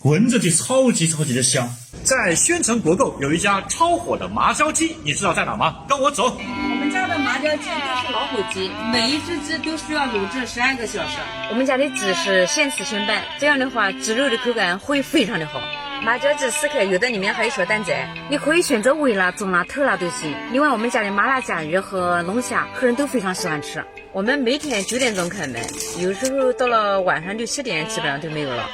闻着就超级的香。在宣城国购有一家超火的麻椒鸡，你知道在哪吗？跟我走。我们家的麻椒鸡都是老火鸡，每一只鸡都需要卤制12个小时。我们家的鸡是现吃现拌，这样的话鸡肉的口感会非常的好。麻椒鸡4克，有的里面还有小蛋仔，你可以选择微辣、中辣、特辣都行。另外我们家的麻辣甲鱼和龙虾，客人都非常喜欢吃。我们每天9点钟开门，有时候到了晚上6、7点基本上都没有了。